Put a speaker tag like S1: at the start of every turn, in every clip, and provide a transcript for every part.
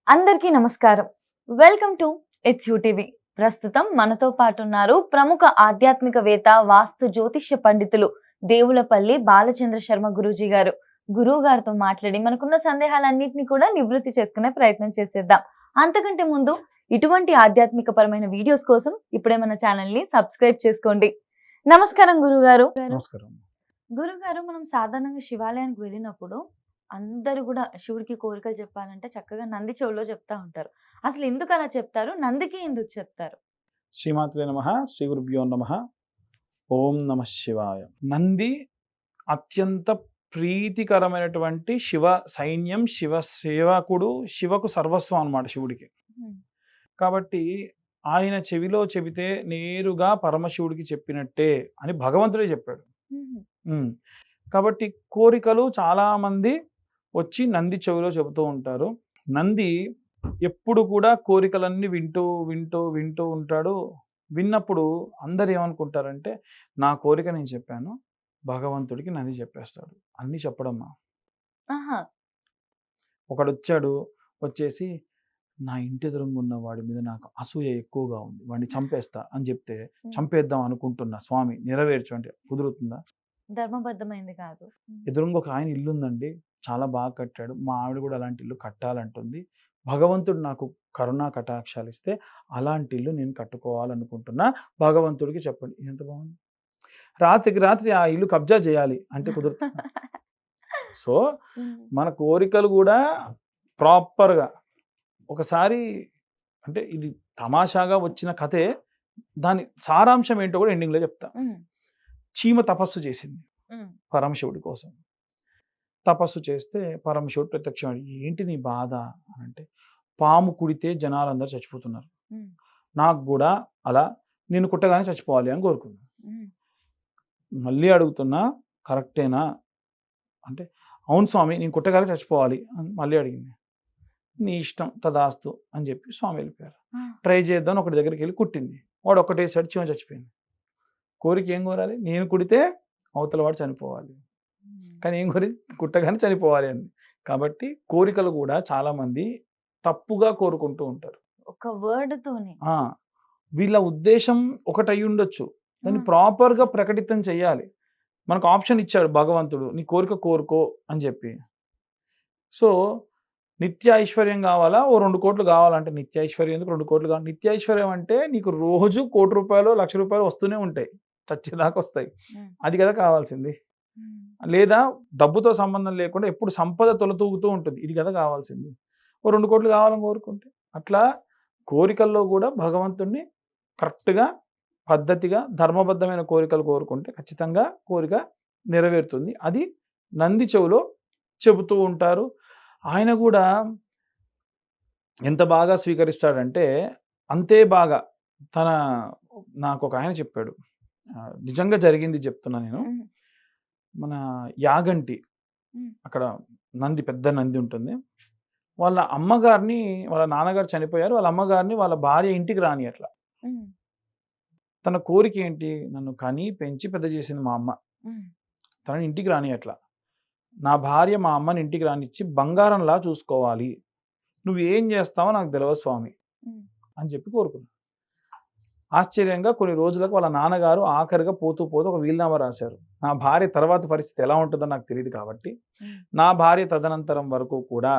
S1: అందరికీ నమస్కారం. Welcome to it's TV. ప్రస్తుతం మనతో పాటు ఉన్నారు ప్రముఖ ఆధ్యాత్మికవేత్త, వాస్తు జ్యోతిష్య పండితులు దేవులపల్లి బాలచంద్ర శర్మ గురూజీ గారు. గురువు గారితో మాట్లాడి మనకున్న సందేహాలన్నింటినీ కూడా నివృత్తి చేసుకునే ప్రయత్నం చేసేద్దాం. అంతకంటే ముందు ఇటువంటి ఆధ్యాత్మిక పరమైన వీడియోస్ కోసం ఇప్పుడే మన ఛానల్ ని సబ్స్క్రైబ్ చేసుకోండి. నమస్కారం గురుగారు.
S2: నమస్కారం.
S1: గురుగారు, మనం సాధారణంగా శివాలయానికి వెళ్ళినప్పుడు అందరూ కూడా శివుడికి కోరికలు చెప్పాలంటే చక్కగా నంది చెవులో చెప్తా ఉంటారు. అసలు ఎందుకు అలా చెప్తారు? నందికి ఎందుకు చెప్తారు?
S2: శ్రీమాత్రే నమః. శ్రీ గురుభ్యో నమః. ఓం నమః శివాయ. నంది అత్యంత ప్రీతికరమైనటువంటి శివ సైన్యం, శివ సేవకుడు, శివకు సర్వస్వం అన్నమాట శివుడికి. కాబట్టి ఆయన చెవిలో చెబితే నేరుగా పరమశివుడికి చెప్పినట్టే అని భగవంతుడే చెప్పాడు. కాబట్టి కోరికలు చాలా మంది వచ్చి నంది చెవిలో చెబుతూ ఉంటారు. నంది ఎప్పుడు కూడా కోరికలన్నీ వింటూ వింటూ వింటూ ఉంటాడు. విన్నప్పుడు అందరు ఏమనుకుంటారంటే, నా కోరిక నేను చెప్పాను, భగవంతుడికి నంది చెప్పేస్తాడు. అన్నీ చెప్పడమ్మా. ఒకడు వచ్చేసి నా ఇంటి ఎదురుగా ఉన్న వాడి మీద నాకు అసూయ ఎక్కువగా ఉంది, వాడిని చంపేస్తా అని చెప్తే, చంపేద్దాం అనుకుంటున్నా స్వామి నెరవేర్చు అంటే కుదురుతుందా?
S1: ధర్మబద్ధమైంది కాదు.
S2: ఎదురుగా ఒక ఆయన ఇల్లు ఉందండి, చాలా బాగా కట్టాడు, మా ఆవిడ కూడా అలాంటి ఇల్లు కట్టాలంటుంది, భగవంతుడు నాకు కరుణా కటాక్షాలు ఇస్తే అలాంటి ఇల్లు నేను కట్టుకోవాలనుకుంటున్నా, భగవంతుడికి చెప్పండి. ఎంత బాగుంది. రాత్రికి రాత్రి ఆ ఇల్లు కబ్జా చేయాలి అంటే కుదురుతుంది. సో మన కోరికలు కూడా ప్రాపర్గా ఒకసారి, అంటే ఇది తమాషాగా వచ్చిన కథే, దాని సారాంశం ఏంటో కూడా ఎండింగ్లో చెప్తా. చీమ తపస్సు చేసింది పరమశివుడి కోసం. తపస్సు చేస్తే పరమశివుడు ప్రత్యక్షం, ఏంటి నీ బాధ అని అంటే, పాము కుడితే జనాలందరూ చచ్చిపోతున్నారు, నాకు కూడా అలా నేను కుట్టగానే చచ్చిపోవాలి అని కోరుకున్నాను. మళ్ళీ అడుగుతున్నా, కరెక్టేనా అంటే, అవును స్వామి నేను కుట్టగానే చచ్చిపోవాలి అని మళ్ళీ అడిగింది. నీ ఇష్టం తదాస్తు అని చెప్పి స్వామి వెళ్ళిపోయారు. ట్రై చేద్దాం ఒకటి దగ్గరికి వెళ్ళి కుట్టింది, వాడు ఒక్కటేసారి చీమ చచ్చిపోయింది. కోరిక ఏం కోరాలి? నేను కుడితే అవతల వాడు చనిపోవాలి, కానీ ఏం కోరి కుట్టగానే చనిపోవాలి అని. కాబట్టి కోరికలు కూడా చాలా మంది తప్పుగా కోరుకుంటూ ఉంటారు.
S1: ఒక వర్డ్ తోని
S2: వీళ్ళ ఉద్దేశం ఒకటి అయి ఉండొచ్చు, దాన్ని ప్రాపర్గా ప్రకటితం చెయ్యాలి. మనకు ఆప్షన్ ఇచ్చాడు భగవంతుడు, నీ కోరిక కోరుకో అని చెప్పి. సో నిత్య ఐశ్వర్యం కావాలా, ఓ 2 కోట్లు కావాలంటే, నిత్య ఐశ్వర్యం ఎందుకు 2 కోట్లు కావాలి? నిత్య ఐశ్వర్యం అంటే నీకు రోజు 1 కోటి రూపాయలు, 1,00,000 రూపాయలు వస్తూనే ఉంటాయి, చచ్చేదాకా వస్తాయి, అది కదా కావాల్సింది. లేదా డబ్బుతో సంబంధం లేకుండా ఎప్పుడు సంపద తొలతూగుతూ ఉంటుంది, ఇది కదా కావాల్సింది. ఓ 2 కోట్లు కావాలని కోరుకుంటే, అట్లా కోరికల్లో కూడా భగవంతుణ్ణి కరెక్ట్గా పద్ధతిగా ధర్మబద్ధమైన కోరికలు కోరుకుంటే ఖచ్చితంగా కోరిక నెరవేరుతుంది. అది నంది చెవులో చెబుతూ ఉంటారు. ఆయన కూడా ఎంత బాగా స్వీకరిస్తాడంటే అంతే బాగా నాకు ఒక ఆయన చెప్పాడు, నిజంగా జరిగింది చెప్తున్నా నేను. మన యాగంటి అక్కడ నంది, పెద్ద నంది ఉంటుంది. వాళ్ళ అమ్మగారిని, వాళ్ళ నాన్నగారు చనిపోయారు, వాళ్ళ అమ్మగారిని వాళ్ళ భార్య ఇంటికి రాని అట్లా. తన కోరిక ఏంటి? నన్ను కని పెంచి పెద్ద చేసింది మా అమ్మ, తనని ఇంటికి రాని అట్లా, నా భార్య మా అమ్మని ఇంటికి రానిచ్చి బంగారంలా చూసుకోవాలి, నువ్వు ఏం చేస్తావో నాకు తెలియదు స్వామి అని చెప్పి కోరుకున్నాను. ఆశ్చర్యంగా కొన్ని రోజులకు వాళ్ళ నాన్నగారు ఆఖరిగా పోతూ పోతూ ఒక వీలునామా రాశారు. నా భార్య తర్వాత పరిస్థితి ఎలా ఉంటుందో నాకు తెలియదు, కాబట్టి నా భార్య తదనంతరం వరకు కూడా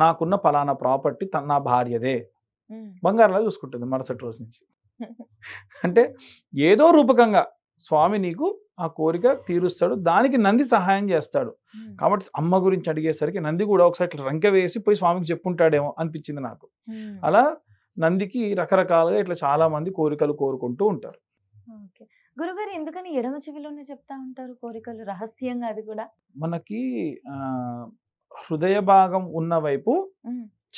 S2: నాకున్న పలానా ప్రాపర్టీ నా భార్యదే, బంగారంలా చూసుకుంటుంది మరుసటి రోజు నుంచి. అంటే ఏదో రూపకంగా స్వామి నీకు ఆ కోరిక తీరుస్తాడు, దానికి నంది సహాయం చేస్తాడు. కాబట్టి అమ్మ గురించి అడిగేసరికి నంది కూడా ఒకసారి ఇట్లా రంకె వేసి పోయి స్వామికి చెప్పుంటాడేమో అనిపించింది నాకు. అలా నందికి రకరకాలుగా ఇట్లా చాలా మంది కోరికలు కోరుకుంటూ ఉంటారు.
S1: గురుగారు, ఎందుకని ఎడమ చెవిలోనే చెప్తా ఉంటారు కోరికలు రహస్యంగా? అది కూడా
S2: మనకి హృదయ భాగం ఉన్న వైపు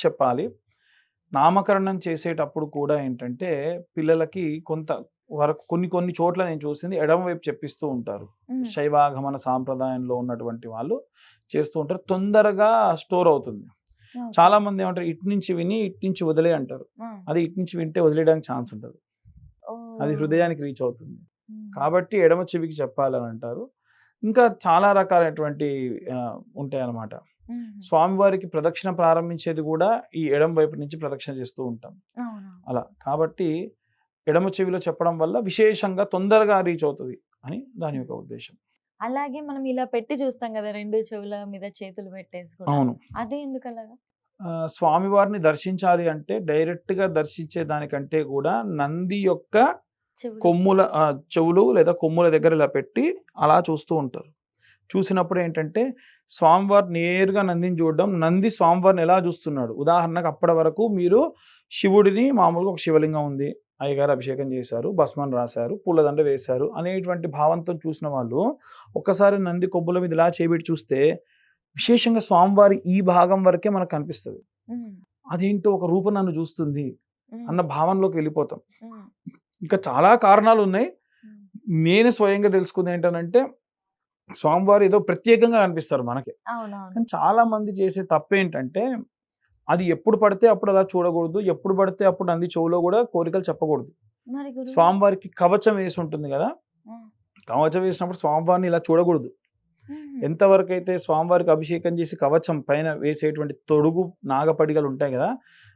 S2: చెప్పాలి. నామకరణం చేసేటప్పుడు కూడా ఏంటంటే పిల్లలకి కొంత వరకు కొన్ని చోట్ల నేను చూసింది ఎడమ వైపు చెప్పిస్తూ ఉంటారు. శైవాగమన సాంప్రదాయంలో ఉన్నటువంటి వాళ్ళు చేస్తూ ఉంటారు, తొందరగా స్టోర్ అవుతుంది. చాలా మంది ఏమంటారు, ఇటు నుంచి విని ఇటు నుంచి వదిలే అంటారు. అది ఇటు నుంచి వింటే వదిలేయడానికి ఛాన్స్ ఉంటుంది, అది హృదయానికి రీచ్ అవుతుంది. కాబట్టి ఎడమ చెవికి చెప్పాలని అంటారు. ఇంకా చాలా రకాలైనటువంటి ఉంటాయి అన్నమాట. స్వామివారికి ప్రదక్షిణ ప్రారంభించేది కూడా ఈ ఎడమ వైపు నుంచి ప్రదక్షిణ చేస్తూ ఉంటాం. అలా కాబట్టి ఎడమ చెవిలో చెప్పడం వల్ల విశేషంగా తొందరగా రీచ్ అవుతుంది అని దాని యొక్క ఉద్దేశం.
S1: అలాగే మనం ఇలా పెట్టి చూస్తాం కదా, రెండు చెవుల మీద చేతులు పెట్టేసి కూడా.
S2: అవును.
S1: అదే ఎందుకు అలాగా?
S2: స్వామివారిని దర్శించాలి అంటే డైరెక్ట్ గా దర్శించే దానికంటే కూడా నంది యొక్క కొమ్ముల చెవులు లేదా కొమ్ముల దగ్గర ఇలా పెట్టి అలా చూస్తూ ఉంటారు. చూసినప్పుడు ఏంటంటే స్వామివారు నేరుగా నందిని చూడడం, నంది స్వామివారిని ఎలా చూస్తున్నాడు. ఉదాహరణకు అప్పటి వరకు మీరు శివుడిని మామూలుగా ఒక శివలింగం ఉంది, అయ్యగారు అభిషేకం చేశారు, భస్మాన్ని రాశారు, పూలదండ వేశారు అనేటువంటి భావంతో చూసిన వాళ్ళు ఒక్కసారి నంది కొబ్బుల మీద ఇలా చేపెట్టి చూస్తే విశేషంగా స్వామివారి ఈ భాగం వరకే మనకు కనిపిస్తుంది. అదేంటో ఒక రూపం నన్ను చూస్తుంది అన్న భావనలోకి వెళ్ళిపోతాం. ఇంకా చాలా కారణాలు ఉన్నాయి. నేను స్వయంగా తెలుసుకుంది ఏంటనంటే స్వామివారు ఏదో ప్రత్యేకంగా కనిపిస్తారు మనకి. కానీ చాలా మంది చేసే తప్పేంటంటే అది ఎప్పుడు పడితే అప్పుడు అలా చూడకూడదు, ఎప్పుడు పడితే అప్పుడు నంది చెవులో కూడా కోరికలు చెప్పకూడదు. స్వామివారికి కవచం వేసి ఉంటుంది కదా, కవచం వేసినప్పుడు స్వామివారిని ఇలా చూడకూడదు. ఎంతవరకు అయితే స్వామివారికి అభిషేకం చేసి కవచం పైన వేసేటువంటి తొడుగు నాగపడిగలు ఉంటాయి కదా,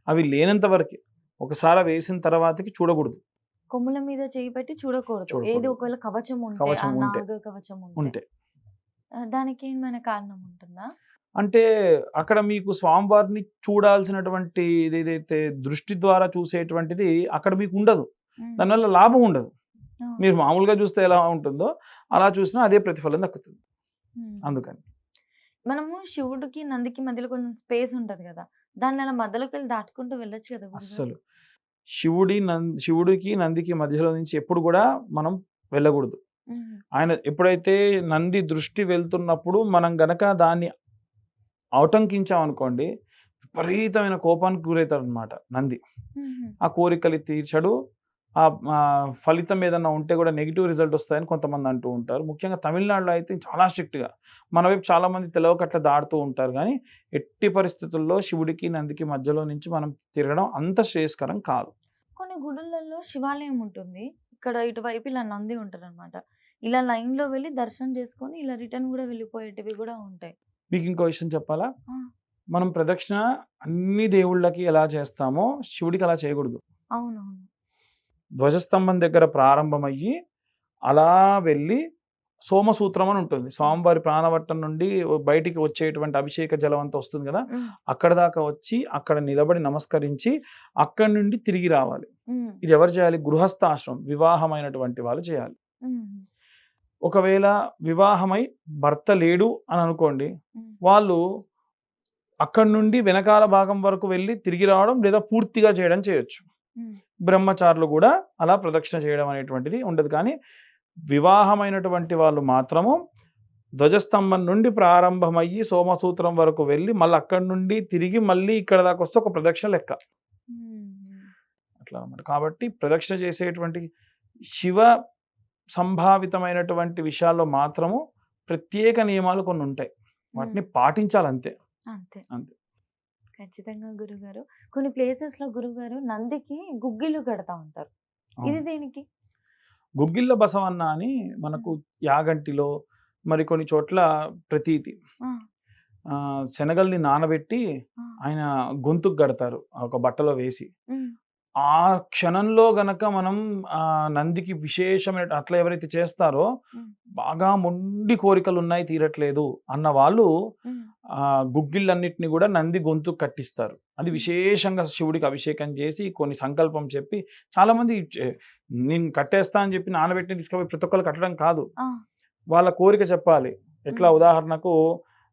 S2: అవి లేనంత వరకు ఒకసారి వేసిన తర్వాతకి చూడకూడదు.
S1: కొమ్ముల మీద చేయి పెట్టి చూడకూడదు. ఏది ఒకవేళ కవచం ఉంటే దానికి ఏమైనా కారణం ఉంటుందా?
S2: అంటే అక్కడ మీకు స్వామివారిని చూడాల్సినటువంటి ఏదైతే దృష్టి ద్వారా చూసేటువంటిది అక్కడ మీకు ఉండదు, దానివల్ల లాభం ఉండదు. మీరు మామూలుగా చూస్తే ఎలా ఉంటుందో అలా చూసినా అదే ప్రతిఫలం దక్కుతుంది. అందుకని
S1: మనము శివుడికి నందికి మధ్యలో కొంచెం స్పేస్ ఉంటది కదా, దాన్ని అలా మధ్యలోకి వెళ్ళి దాటుకుంటూ వెళ్ళొచ్చు కదా.
S2: అస్సలు శివుడికి నందికి మధ్యలో నుంచి ఎప్పుడు కూడా మనం వెళ్ళకూడదు. ఆయన ఎప్పుడైతే నంది దృష్టి వెళ్తున్నప్పుడు మనం గనక దాన్ని ఆటంకించామనుకోండి విపరీతమైన కోపానికి గురవుతాడు అనమాట నంది. ఆ కోరికలు తీర్చడు, ఆ ఫలితం ఏదన్నా ఉంటే కూడా నెగిటివ్ రిజల్ట్ వస్తాయని కొంతమంది అంటూ ఉంటారు. ముఖ్యంగా తమిళనాడులో అయితే చాలా స్ట్రిక్ట్గా, మన వైపు చాలా మంది తెలవకట్ల దాడుతూ ఉంటారు. కానీ ఎట్టి పరిస్థితుల్లో శివుడికి నందికి మధ్యలో నుంచి మనం తిరగడం అంత శ్రేయస్కరం కాదు.
S1: కొన్ని గుడులలో శివాలయం ఉంటుంది, ఇక్కడ ఇటువైపు ఇలా నంది ఉంటుంది అనమాట. ఇలా లైన్ లో వెళ్ళి దర్శనం చేసుకొని ఇలా రిటర్న్ కూడా వెళ్ళిపోయేటివి కూడా ఉంటాయి.
S2: మీకు ఇంకో విషయం చెప్పాలా, మనం ప్రదక్షిణ అన్ని దేవుళ్ళకి ఎలా చేస్తామో శివుడికి అలా చేయకూడదు.
S1: అవునవును.
S2: ధ్వజస్తంభం దగ్గర ప్రారంభమయ్యి అలా వెళ్ళి సోమసూత్రం అని ఉంటుంది, స్వామివారి ప్రాణవట్టం నుండి బయటికి వచ్చేటువంటి అభిషేక జలం అంతా వస్తుంది కదా, అక్కడ దాకా వచ్చి అక్కడ నిలబడి నమస్కరించి అక్కడి నుండి తిరిగి రావాలి. ఇది ఎవరు చేయాలి? గృహస్థాశ్రమం, వివాహమైనటువంటి వాళ్ళు చేయాలి. ఒకవేళ వివాహమై భర్త లేడు అని అనుకోండి, వాళ్ళు అక్కడి నుండి వెనకాల భాగం వరకు వెళ్ళి తిరిగి రావడం లేదా పూర్తిగా చేయడం చేయొచ్చు. బ్రహ్మచారులు కూడా అలా ప్రదక్షిణ చేయడం అనేటువంటిది ఉండదు. కానీ వివాహమైనటువంటి వాళ్ళు మాత్రము ధ్వజస్తంభం నుండి ప్రారంభమయ్యి సోమసూత్రం వరకు వెళ్ళి మళ్ళీ అక్కడి నుండి తిరిగి మళ్ళీ ఇక్కడ దాకా వస్తే ఒక ప్రదక్షిణ లెక్క అట్లా అన్నమాట. కాబట్టి ప్రదక్షిణ చేసేటువంటి శివ సంభావితమైనటువంటి విషయాల్లో మాత్రము ప్రత్యేక నియమాలు కొన్ని ఉంటాయి, వాటిని పాటించాలి అంతే.
S1: అంతే అంతే ఖచ్చితంగా గురుగారు. కొన్ని ప్లేసెస్ లో గురుగారు నందికి గుగ్గిళ్ళు కడతా ఉంటారు, ఇది దేనికి?
S2: గుగ్గిళ్ళ బసవన్న అని మనకు యాగంటిలో మరి కొన్ని చోట్ల ప్రతీతి. శనగల్ని నానబెట్టి ఆయన గొంతుకు కడతారు ఒక బట్టలో వేసి. ఆ క్షణంలో గనక మనం నందికి విశేషమైన అట్లా ఎవరైతే చేస్తారో బాగా మొండి కోరికలు ఉన్నాయి తీరట్లేదు అన్న వాళ్ళు గుగ్గిళ్ళన్నిటిని కూడా నంది గొంతుకు కట్టిస్తారు. అది విశేషంగా శివుడికి అభిషేకం చేసి కొన్ని సంకల్పం చెప్పి, చాలా మంది నేను కట్టేస్తా అని చెప్పి నానబెట్టి తీసుకుపోయి ప్రతి ఒక్కరు కట్టడం కాదు, వాళ్ళ కోరిక చెప్పాలి. ఎట్లా ఉదాహరణకు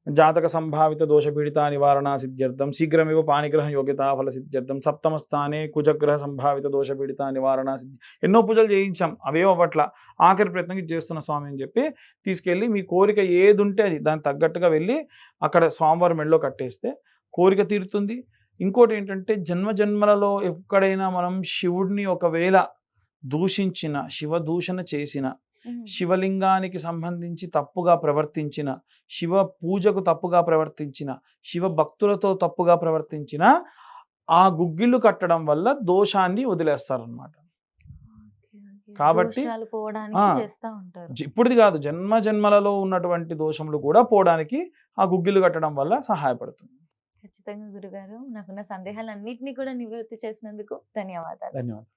S2: జాతక సంభావిత దోషపీడిత నివారణ సిద్ధ్యర్థం శీఘ్రమేవ పాణిగ్రహం యోగ్యతా ఫల సిద్ధ్యర్థం సప్తమ స్థానే కుజగ్రహ సంభావిత దోషపీడిత నివారణ సిద్ధి. ఎన్నో పూజలు చేయించాం, అవేవో అట్ల ఆఖరి ప్రయత్నం చేస్తున్న స్వామి అని చెప్పి తీసుకెళ్ళి మీ కోరిక ఏది ఉంటే అది దానికి తగ్గట్టుగా వెళ్ళి అక్కడ స్వామివారి మెడలో కట్టేస్తే కోరిక తీరుతుంది. ఇంకోటి ఏంటంటే జన్మ జన్మలలో ఎక్కడైనా మనం శివుడిని ఒకవేళ దూషించిన, శివ దూషణ చేసిన, శివలింగానికి సంబంధించి తప్పుగా ప్రవర్తించిన, శివ పూజకు తప్పుగా ప్రవర్తించిన, శివ భక్తులతో తప్పుగా ప్రవర్తించిన ఆ గుగ్గిళ్ళు కట్టడం వల్ల దోషాన్ని వదిలేస్తారనమాట. కాబట్టి ఇప్పుడుది కాదు, జన్మ జన్మలలో ఉన్నటువంటి దోషములు కూడా పోవడానికి ఆ గుగ్గిలు కట్టడం వల్ల సహాయపడుతుంది.
S1: ఖచ్చితంగా గురుగారు. నాకున్న సందేహాలన్నిటిని కూడా నివృత్తి చేసినందుకు ధన్యవాదాలు.
S2: ధన్యవాదాలు.